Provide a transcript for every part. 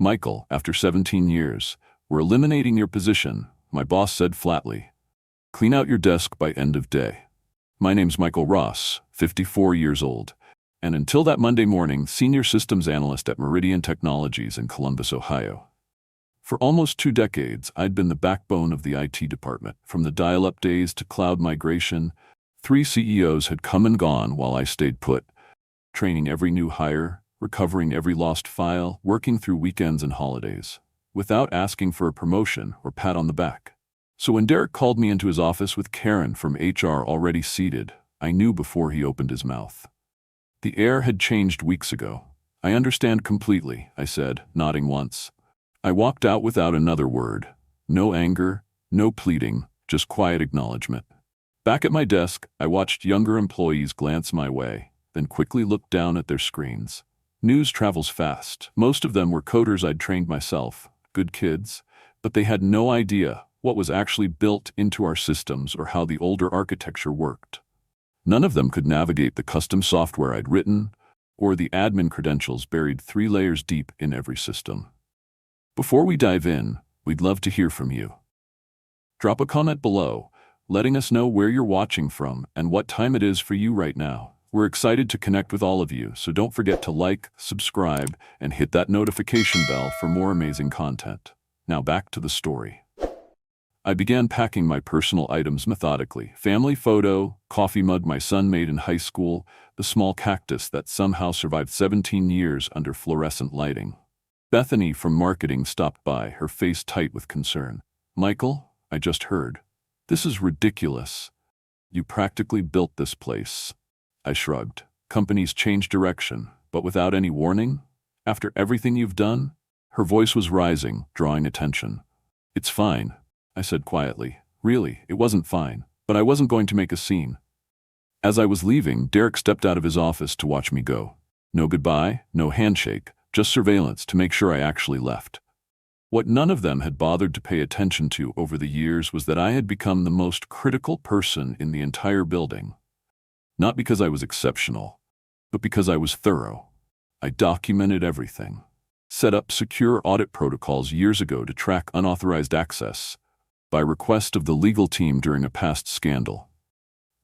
"Michael, after 17 years, we're eliminating your position," my boss said flatly. "Clean out your desk by end of day." My name's Michael Ross, 54 years old, and until that Monday morning, senior systems analyst at Meridian Technologies in Columbus, Ohio. For almost 2 decades, I'd been the backbone of the IT department. From the dial-up days to cloud migration, 3 CEOs had come and gone while I stayed put, training every new hire, recovering every lost file, working through weekends and holidays, without asking for a promotion or pat on the back. So when Derek called me into his office with Karen from HR already seated, I knew before he opened his mouth. The air had changed weeks ago. "I understand completely," I said, nodding once. I walked out without another word. No anger, no pleading, just quiet acknowledgement. Back at my desk, I watched younger employees glance my way, then quickly looked down at their screens. News travels fast. Most of them were coders I'd trained myself, good kids, but they had no idea what was actually built into our systems or how the older architecture worked. None of them could navigate the custom software I'd written or the admin credentials buried 3 layers deep in every system. Before we dive in, we'd love to hear from you. Drop a comment below, letting us know where you're watching from and what time it is for you right now. We're excited to connect with all of you, so don't forget to like, subscribe, and hit that notification bell for more amazing content. Now back to the story. I began packing my personal items methodically. Family photo, coffee mug my son made in high school, the small cactus that somehow survived 17 years under fluorescent lighting. Bethany from marketing stopped by, her face tight with concern. "Michael, I just heard. This is ridiculous. You practically built this place." I shrugged. "Companies change direction, but without any warning? After everything you've done?" Her voice was rising, drawing attention. "It's fine," I said quietly. Really, it wasn't fine, but I wasn't going to make a scene. As I was leaving, Derek stepped out of his office to watch me go. No goodbye, no handshake, just surveillance to make sure I actually left. What none of them had bothered to pay attention to over the years was that I had become the most critical person in the entire building. Not because I was exceptional, but because I was thorough. I documented everything. Set up secure audit protocols years ago to track unauthorized access, by request of the legal team during a past scandal.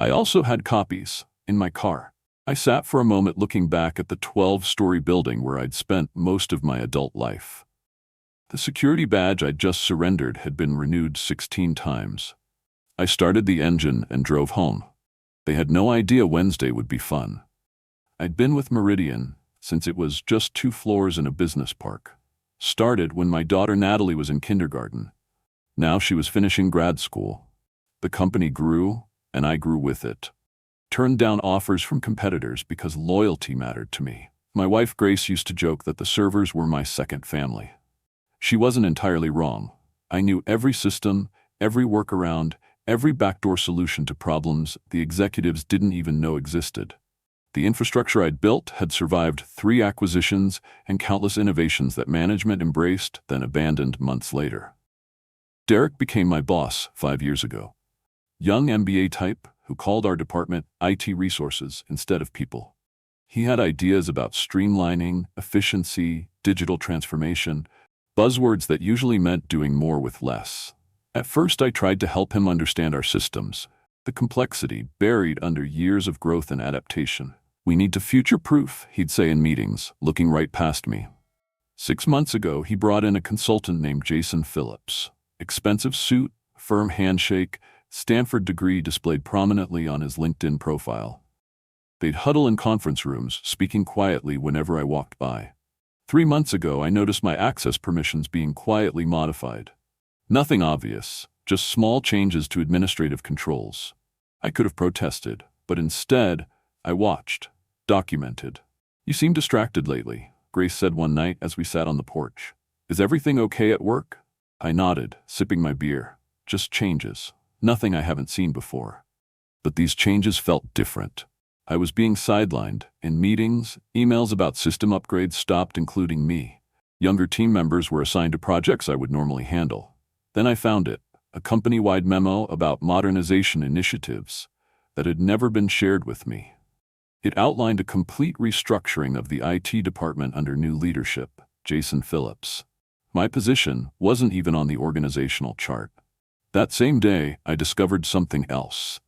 I also had copies in my car. I sat for a moment looking back at the 12-story building where I'd spent most of my adult life. The security badge I'd just surrendered had been renewed 16 times. I started the engine and drove home. They had no idea Wednesday would be fun. I'd been with Meridian since it was just 2 floors in a business park. Started when my daughter Natalie was in kindergarten. Now she was finishing grad school. The company grew, and I grew with it. Turned down offers from competitors because loyalty mattered to me. My wife Grace used to joke that the servers were my second family. She wasn't entirely wrong. I knew every system, every workaround, every backdoor solution to problems the executives didn't even know existed. The infrastructure I'd built had survived 3 acquisitions and countless innovations that management embraced, then abandoned months later. Derek became my boss 5 years ago. Young MBA type who called our department IT resources instead of people. He had ideas about streamlining, efficiency, digital transformation, buzzwords that usually meant doing more with less. At first, I tried to help him understand our systems, the complexity buried under years of growth and adaptation. "We need to future-proof," he'd say in meetings, looking right past me. 6 months ago, he brought in a consultant named Jason Phillips. Expensive suit, firm handshake, Stanford degree displayed prominently on his LinkedIn profile. They'd huddle in conference rooms, speaking quietly whenever I walked by. 3 months ago, I noticed my access permissions being quietly modified. Nothing obvious, just small changes to administrative controls. I could have protested, but instead, I watched, documented. "You seem distracted lately," Grace said one night as we sat on the porch. "Is everything okay at work?" I nodded, sipping my beer. "Just changes. Nothing I haven't seen before." But these changes felt different. I was being sidelined. In meetings, emails about system upgrades stopped including me. Younger team members were assigned to projects I would normally handle. Then I found it, a company-wide memo about modernization initiatives that had never been shared with me. It outlined a complete restructuring of the IT department under new leadership. Jason Phillips. My position wasn't even on the organizational chart. That same day, I discovered something else.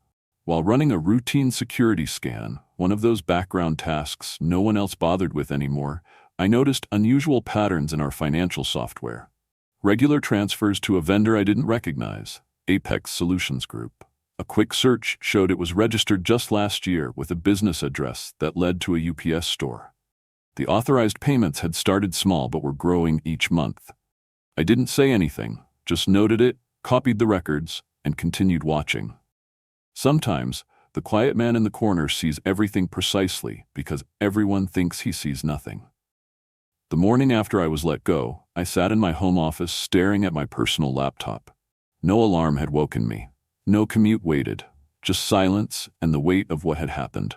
While running a routine security scan, one of those background tasks no one else bothered with anymore, I noticed unusual patterns in our financial software. Regular transfers to a vendor I didn't recognize, Apex Solutions Group. A quick search showed it was registered just last year with a business address that led to a UPS store. The authorized payments had started small but were growing each month. I didn't say anything, just noted it, copied the records, and continued watching. Sometimes, the quiet man in the corner sees everything precisely because everyone thinks he sees nothing. The morning after I was let go, I sat in my home office staring at my personal laptop. No alarm had woken me. No commute waited, just silence and the weight of what had happened.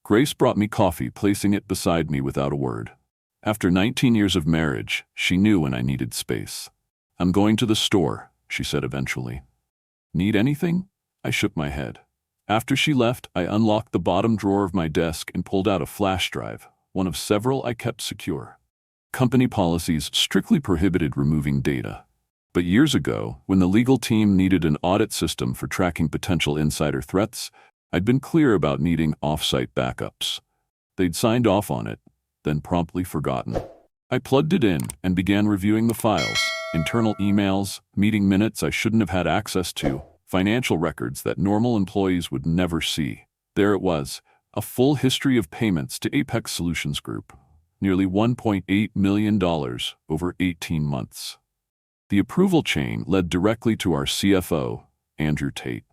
Grace brought me coffee, placing it beside me without a word. After 19 years of marriage, she knew when I needed space. "I'm going to the store," she said eventually. "Need anything?" I shook my head. After she left, I unlocked the bottom drawer of my desk and pulled out a flash drive, one of several I kept secure. Company policies strictly prohibited removing data. But years ago, when the legal team needed an audit system for tracking potential insider threats, I'd been clear about needing off-site backups. They'd signed off on it, then promptly forgotten. I plugged it in and began reviewing the files, internal emails, meeting minutes I shouldn't have had access to, financial records that normal employees would never see. There it was, a full history of payments to Apex Solutions Group. Nearly $1.8 million over 18 months. The approval chain led directly to our CFO, Andrew Tate.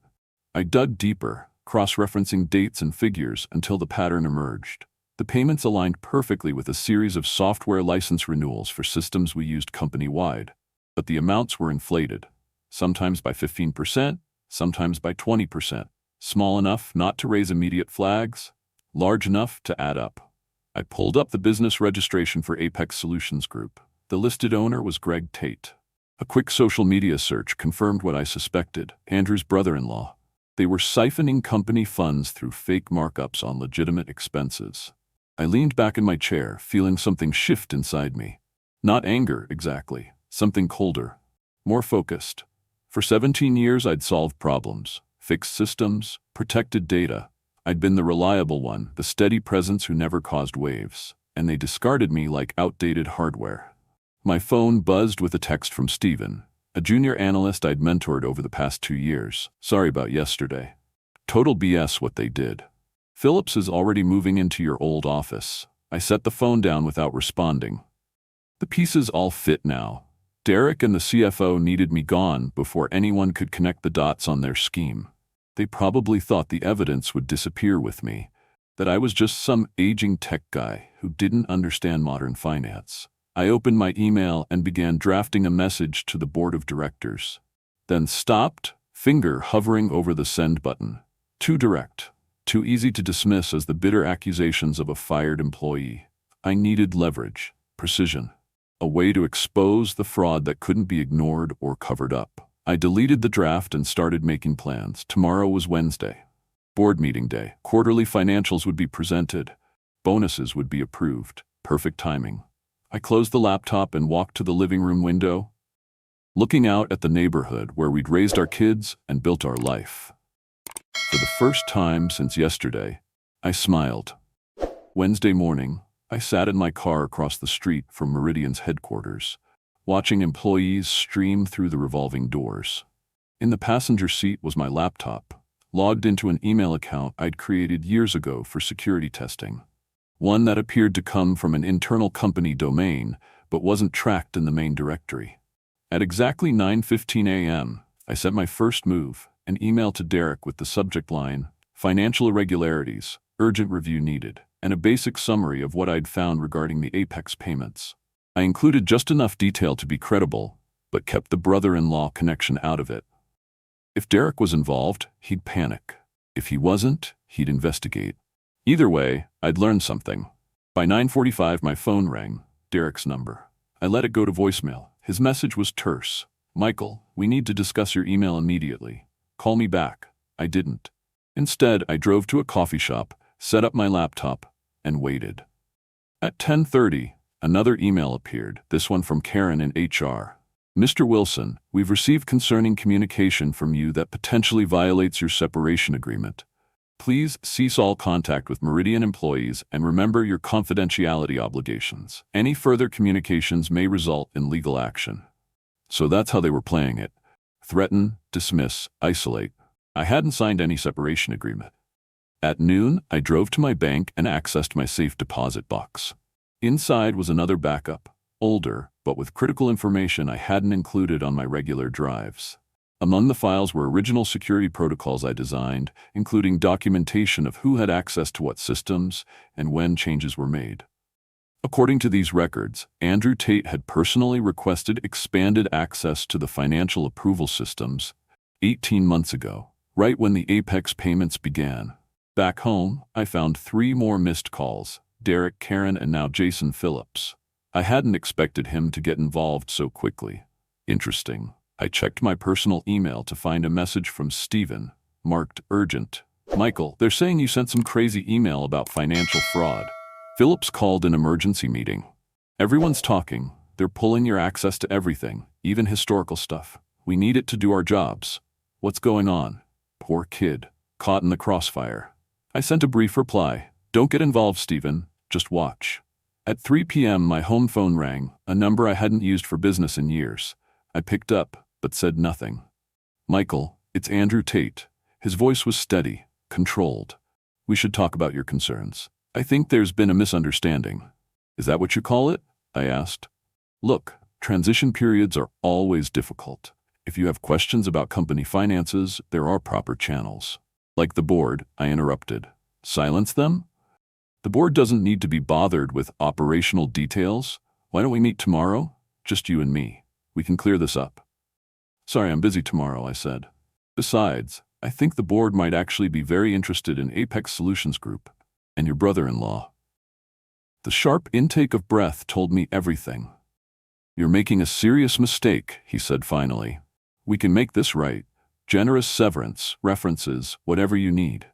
I dug deeper, cross-referencing dates and figures until the pattern emerged. The payments aligned perfectly with a series of software license renewals for systems we used company-wide, but the amounts were inflated, sometimes by 15%, sometimes by 20%, small enough not to raise immediate flags, large enough to add up. I pulled up the business registration for Apex Solutions Group. The listed owner was Greg Tate. A quick social media search confirmed what I suspected, Andrew's brother-in-law. They were siphoning company funds through fake markups on legitimate expenses. I leaned back in my chair, feeling something shift inside me. Not anger, exactly. Something colder. More focused. For 17 years I'd solved problems, fixed systems, protected data. I'd been the reliable one, the steady presence who never caused waves. And they discarded me like outdated hardware. My phone buzzed with a text from Steven, a junior analyst I'd mentored over the past 2 years. "Sorry about yesterday. Total BS what they did. Phillips is already moving into your old office." I set the phone down without responding. The pieces all fit now. Derek and the CFO needed me gone before anyone could connect the dots on their scheme. They probably thought the evidence would disappear with me, that I was just some aging tech guy who didn't understand modern finance. I opened my email and began drafting a message to the board of directors. Then stopped, finger hovering over the send button. Too direct, too easy to dismiss as the bitter accusations of a fired employee. I needed leverage, precision, a way to expose the fraud that couldn't be ignored or covered up. I deleted the draft and started making plans. Tomorrow was Wednesday. Board meeting day. Quarterly financials would be presented. Bonuses would be approved. Perfect timing. I closed the laptop and walked to the living room window, looking out at the neighborhood where we'd raised our kids and built our life. For the first time since yesterday, I smiled. Wednesday morning, I sat in my car across the street from Meridian's headquarters, watching employees stream through the revolving doors. In the passenger seat was my laptop, logged into an email account I'd created years ago for security testing. One that appeared to come from an internal company domain, but wasn't tracked in the main directory. At exactly 9:15 a.m., I sent my first move, an email to Derek with the subject line, "Financial irregularities, urgent review needed," and a basic summary of what I'd found regarding the Apex payments. I included just enough detail to be credible, but kept the brother-in-law connection out of it. If Derek was involved, he'd panic. If he wasn't, he'd investigate. Either way, I'd learned something. By 9:45, my phone rang, Derek's number. I let it go to voicemail. His message was terse. "Michael, we need to discuss your email immediately. Call me back." I didn't. Instead, I drove to a coffee shop, set up my laptop, and waited. At 10:30, Another email appeared, this one from Karen in HR. Mr. Wilson, we've received concerning communication from you that potentially violates your separation agreement. Please cease all contact with Meridian employees and remember your confidentiality obligations. Any further communications may result in legal action. So that's how they were playing it. Threaten, dismiss, isolate. I hadn't signed any separation agreement. At noon, I drove to my bank and accessed my safe deposit box. Inside was another backup, older, but with critical information I hadn't included on my regular drives. Among the files were original security protocols I designed, including documentation of who had access to what systems and when changes were made. According to these records, Andrew Tate had personally requested expanded access to the financial approval systems 18 months ago, right when the Apex payments began. Back home, I found 3 more missed calls, Derek, Karen, and now Jason Phillips. I hadn't expected him to get involved so quickly. Interesting. I checked my personal email to find a message from Steven, marked urgent. Michael, they're saying you sent some crazy email about financial fraud. Phillips called an emergency meeting. Everyone's talking. They're pulling your access to everything, even historical stuff. We need it to do our jobs. What's going on? Poor kid, caught in the crossfire. I sent a brief reply. Don't get involved, Steven. Just watch. At 3 p.m. my home phone rang, a number I hadn't used for business in years. I picked up, but said nothing. Michael, it's Andrew Tate. His voice was steady, controlled. We should talk about your concerns. I think there's been a misunderstanding. Is that what you call it? I asked. Look, transition periods are always difficult. If you have questions about company finances, there are proper channels. Like the board, I interrupted. Silence them? The board doesn't need to be bothered with operational details. Why don't we meet tomorrow? Just you and me. We can clear this up. Sorry, I'm busy tomorrow, I said. Besides, I think the board might actually be very interested in Apex Solutions Group and your brother-in-law. The sharp intake of breath told me everything. You're making a serious mistake, he said finally. We can make this right. Generous severance, references, whatever you need.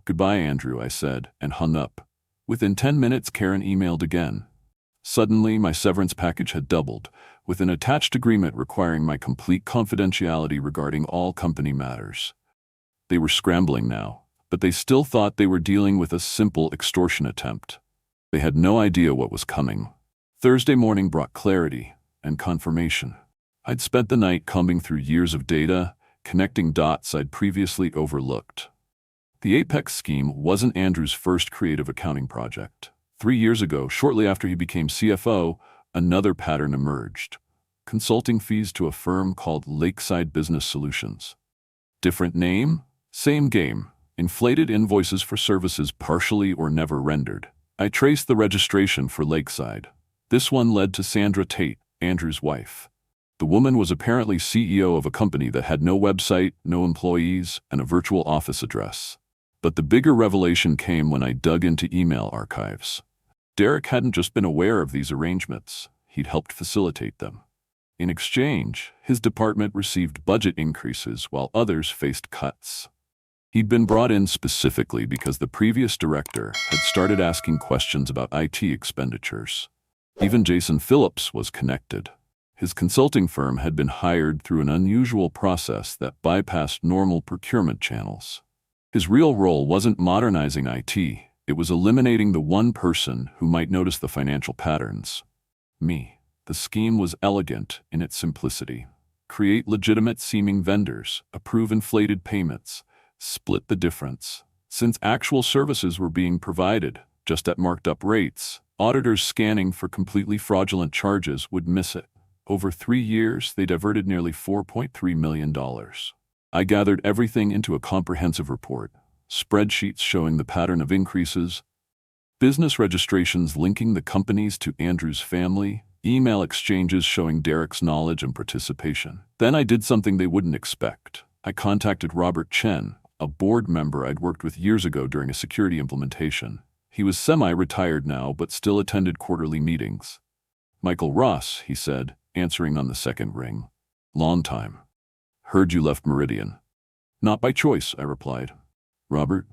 Goodbye, Andrew, I said, and hung up. Within 10 minutes, Karen emailed again. Suddenly, my severance package had doubled, with an attached agreement requiring my complete confidentiality regarding all company matters. They were scrambling now, but they still thought they were dealing with a simple extortion attempt. They had no idea what was coming. Thursday morning brought clarity and confirmation. I'd spent the night combing through years of data, connecting dots I'd previously overlooked. The Apex scheme wasn't Andrew's first creative accounting project. 3 years ago, shortly after he became CFO, another pattern emerged. Consulting fees to a firm called Lakeside Business Solutions. Different name, same game. Inflated invoices for services partially or never rendered. I traced the registration for Lakeside. This one led to Sandra Tate, Andrew's wife. The woman was apparently CEO of a company that had no website, no employees, and a virtual office address. But the bigger revelation came when I dug into email archives. Derek hadn't just been aware of these arrangements, he'd helped facilitate them. In exchange, his department received budget increases while others faced cuts. He'd been brought in specifically because the previous director had started asking questions about IT expenditures. Even Jason Phillips was connected. His consulting firm had been hired through an unusual process that bypassed normal procurement channels. His real role wasn't modernizing IT, it was eliminating the one person who might notice the financial patterns. Me. The scheme was elegant in its simplicity. Create legitimate-seeming vendors, approve inflated payments, split the difference. Since actual services were being provided, just at marked-up rates, auditors scanning for completely fraudulent charges would miss it. Over 3 years, they diverted nearly $4.3 million. I gathered everything into a comprehensive report, spreadsheets showing the pattern of increases, business registrations linking the companies to Andrew's family, email exchanges showing Derek's knowledge and participation. Then I did something they wouldn't expect. I contacted Robert Chen, a board member I'd worked with years ago during a security implementation. He was semi-retired now, but still attended quarterly meetings. Michael Ross, he said, answering on the second ring. Long time. Heard you left Meridian. Not by choice, I replied. Robert,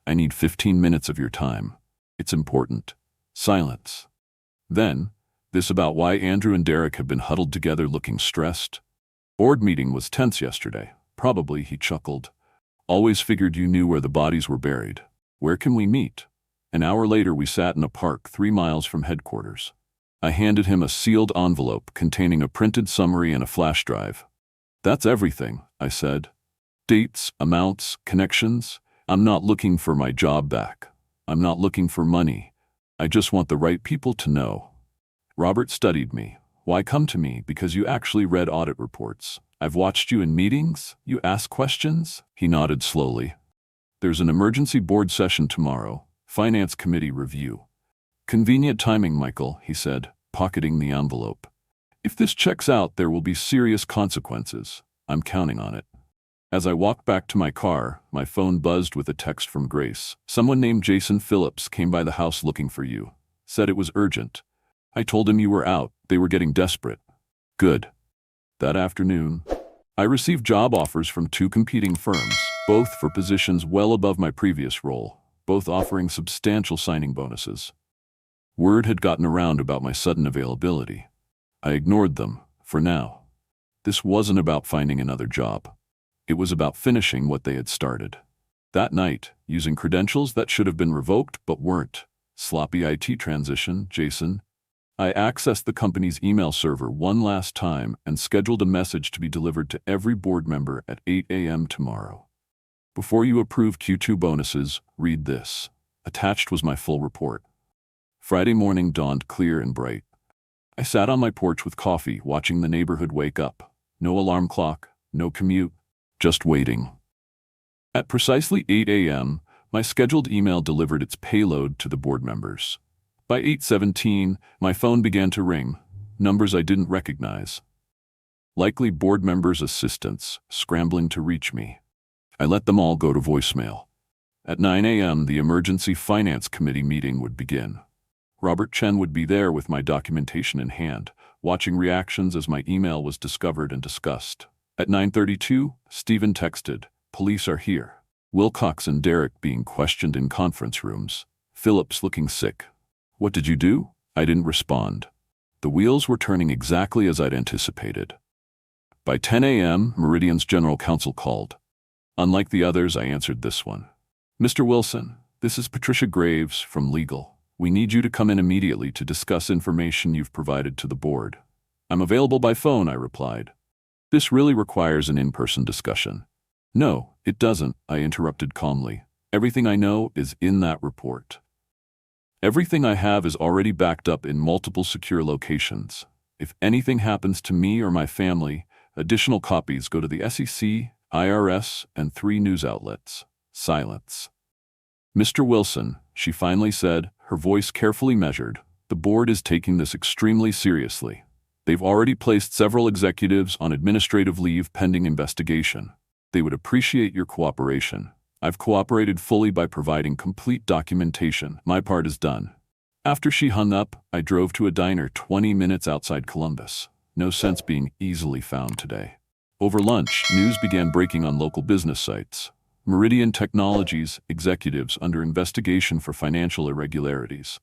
I need 15 minutes of your time. It's important. Silence. Then, this about why Andrew and Derek have been huddled together looking stressed. Board meeting was tense yesterday. Probably, he chuckled. Always figured you knew where the bodies were buried. Where can we meet? An hour later, we sat in a park 3 miles from headquarters. I handed him a sealed envelope containing a printed summary and a flash drive. That's everything, I said. Dates, amounts, connections. I'm not looking for my job back. I'm not looking for money. I just want the right people to know. Robert studied me. Why come to me? Because you actually read audit reports. I've watched you in meetings. You ask questions. He nodded slowly. There's an emergency board session tomorrow. Finance committee review. Convenient timing, Michael, he said, pocketing the envelope. If this checks out, there will be serious consequences. I'm counting on it. As I walked back to my car, my phone buzzed with a text from Grace. Someone named Jason Phillips came by the house looking for you. Said it was urgent. I told him you were out. They were getting desperate. Good. That afternoon, I received job offers from 2 competing firms, both for positions well above my previous role, both offering substantial signing bonuses. Word had gotten around about my sudden availability. I ignored them, for now. This wasn't about finding another job. It was about finishing what they had started. That night, using credentials that should have been revoked but weren't, sloppy IT transition, Jason, I accessed the company's email server one last time and scheduled a message to be delivered to every board member at 8 a.m. tomorrow. Before you approve Q2 bonuses, read this. Attached was my full report. Friday morning dawned clear and bright. I sat on my porch with coffee, watching the neighborhood wake up. No alarm clock, no commute, just waiting. At precisely 8 a.m., my scheduled email delivered its payload to the board members. By 8:17, my phone began to ring, numbers I didn't recognize. Likely board members' assistants, scrambling to reach me. I let them all go to voicemail. At 9 a.m., the emergency finance committee meeting would begin. Robert Chen would be there with my documentation in hand, watching reactions as my email was discovered and discussed. At 9:32, Stephen texted, "Police are here." Wilcox and Derek being questioned in conference rooms. Phillips looking sick. "What did you do?" I didn't respond. The wheels were turning exactly as I'd anticipated. By 10 a.m., Meridian's general counsel called. Unlike the others, I answered this one. "Mr. Wilson, this is Patricia Graves from legal. We need you to come in immediately to discuss information you've provided to the board." "I'm available by phone," I replied. "This really requires an in-person discussion." "No, it doesn't," I interrupted calmly. "Everything I know is in that report. Everything I have is already backed up in multiple secure locations. If anything happens to me or my family, additional copies go to the SEC, IRS, and 3 news outlets." Silence. "Mr. Wilson," she finally said, her voice carefully measured, "the board is taking this extremely seriously. They've already placed several executives on administrative leave pending investigation. They would appreciate your cooperation. I've cooperated fully by providing complete documentation. My part is done." After she hung up, I drove to a diner 20 minutes outside Columbus. No sense being easily found today. Over lunch, news began breaking on local business sites. Meridian Technologies executives under investigation for financial irregularities.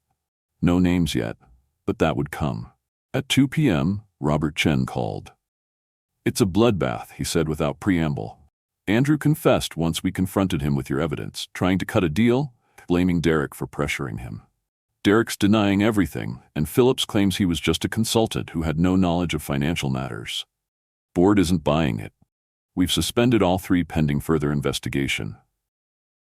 No names yet, but that would come. At 2 p.m., Robert Chen called. "It's a bloodbath," he said without preamble. "Andrew confessed once we confronted him with your evidence, trying to cut a deal, blaming Derek for pressuring him. Derek's denying everything, and Phillips claims he was just a consultant who had no knowledge of financial matters. Board isn't buying it. We've suspended all 3 pending further investigation."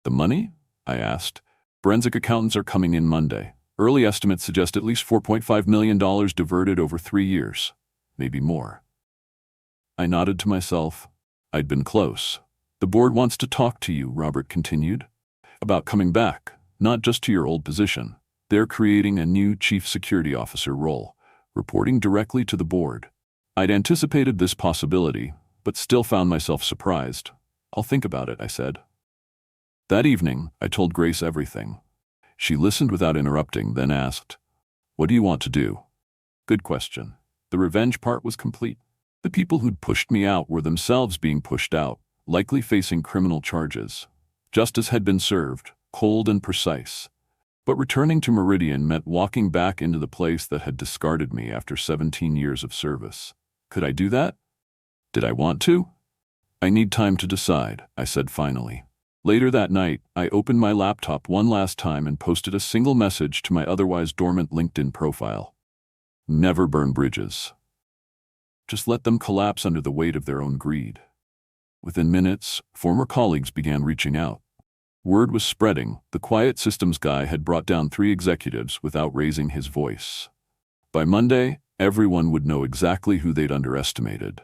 "The money?" I asked. "Forensic accountants are coming in Monday. Early estimates suggest at least $4.5 million diverted over 3 years. Maybe more." I nodded to myself. I'd been close. "The board wants to talk to you," Robert continued. "About coming back, not just to your old position. They're creating a new chief security officer role, reporting directly to the board." I'd anticipated this possibility, but still found myself surprised. "I'll think about it," I said. That evening, I told Grace everything. She listened without interrupting, then asked, "What do you want to do?" Good question. The revenge part was complete. The people who'd pushed me out were themselves being pushed out, likely facing criminal charges. Justice had been served, cold and precise. But returning to Meridian meant walking back into the place that had discarded me after 17 years of service. Could I do that? Did I want to? I need time to decide, I said finally. Later that night, I opened my laptop one last time and posted a single message to my otherwise dormant LinkedIn profile. Never burn bridges. Just let them collapse under the weight of their own greed. Within minutes, former colleagues began reaching out. Word was spreading. The quiet systems guy had brought down 3 executives without raising his voice. By Monday, everyone would know exactly who they'd underestimated.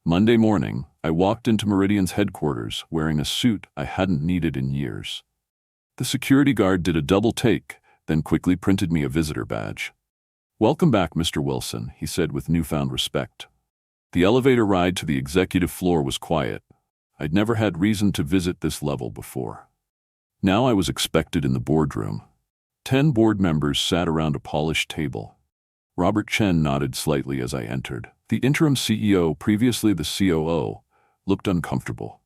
Monday morning, I walked into Meridian's headquarters wearing a suit I hadn't needed in years. The security guard did a double take, then quickly printed me a visitor badge. "Welcome back, Mr. Wilson," he said with newfound respect. The elevator ride to the executive floor was quiet. I'd never had reason to visit this level before. Now I was expected in the boardroom. 10 board members sat around a polished table. Robert Chen nodded slightly as I entered. The interim CEO, previously the COO, looked uncomfortable.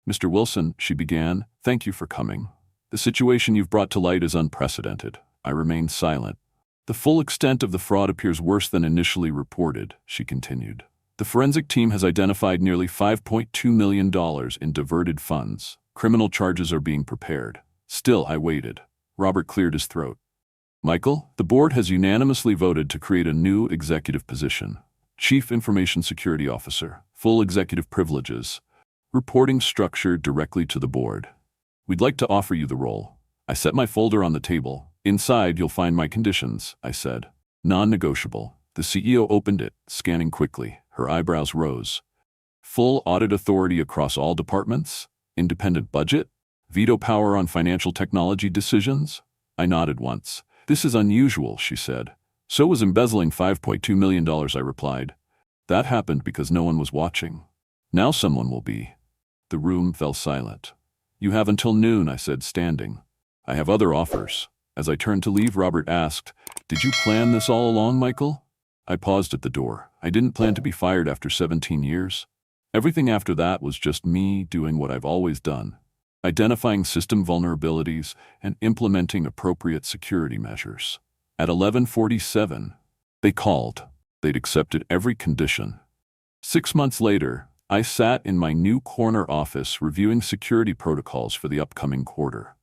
"Mr. Wilson," she began, "thank you for coming. The situation you've brought to light is unprecedented." I remained silent. "The full extent of the fraud appears worse than initially reported," she continued. "The forensic team has identified nearly $5.2 million in diverted funds. Criminal charges are being prepared." Still, I waited. Robert cleared his throat. "Michael, the board has unanimously voted to create a new executive position. Chief Information Security Officer, full executive privileges, reporting structure directly to the board. We'd like to offer you the role." I set my folder on the table. "Inside, you'll find my conditions," I said. "Non-negotiable." The CEO opened it, scanning quickly. Her eyebrows rose. "Full audit authority across all departments? Independent budget? Veto power on financial technology decisions?" I nodded once. "This is unusual," she said. "So was embezzling $5.2 million, I replied. "That happened because no one was watching. Now someone will be." The room fell silent. "You have until noon," I said, standing. "I have other offers." As I turned to leave, Robert asked, "Did you plan this all along, Michael?" I paused at the door. I didn't plan to be fired after 17 years. Everything after that was just me doing what I've always done, identifying system vulnerabilities and implementing appropriate security measures. At 11:47, they called. They'd accepted every condition. 6 months later, I sat in my new corner office reviewing security protocols for the upcoming quarter.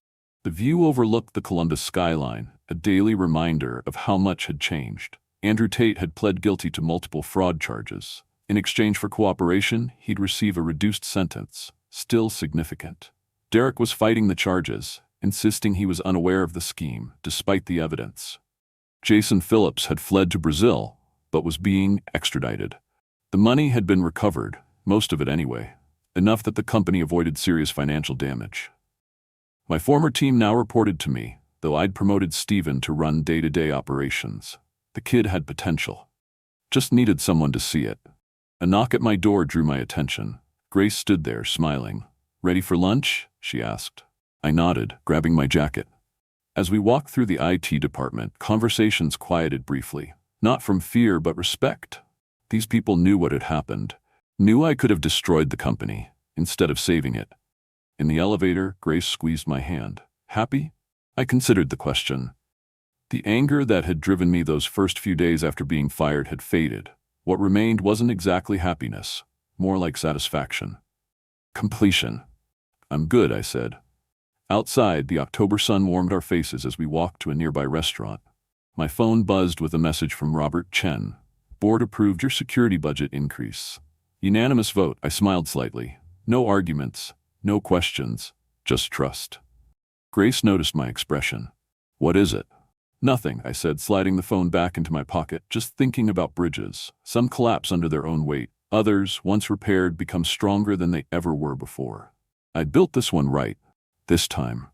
The view overlooked the Columbus skyline, a daily reminder of how much had changed. Andrew Tate had pled guilty to multiple fraud charges. In exchange for cooperation, he'd receive a reduced sentence, still significant. Derek was fighting the charges, insisting he was unaware of the scheme, despite the evidence. Jason Phillips had fled to Brazil, but was being extradited. The money had been recovered, most of it anyway, enough that the company avoided serious financial damage. My former team now reported to me, though I'd promoted Steven to run day-to-day operations. The kid had potential. Just needed someone to see it. A knock at my door drew my attention. Grace stood there, smiling. "Ready for lunch?" she asked. I nodded, grabbing my jacket. As we walked through the IT department, conversations quieted briefly. Not from fear, but respect. These people knew what had happened. Knew I could have destroyed the company, instead of saving it. In the elevator, Grace squeezed my hand. "Happy?" I considered the question. The anger that had driven me those first few days after being fired had faded. What remained wasn't exactly happiness, more like satisfaction. Completion. "I'm good," I said. Outside, the October sun warmed our faces as we walked to a nearby restaurant. My phone buzzed with a message from Robert Chen. "Board approved your security budget increase." Unanimous vote. I smiled slightly. No arguments, no questions, just trust. Grace noticed my expression. "What is it?" "Nothing," I said, sliding the phone back into my pocket. "Just thinking about bridges. Some collapse under their own weight. Others, once repaired, become stronger than they ever were before. I built this one right. This time."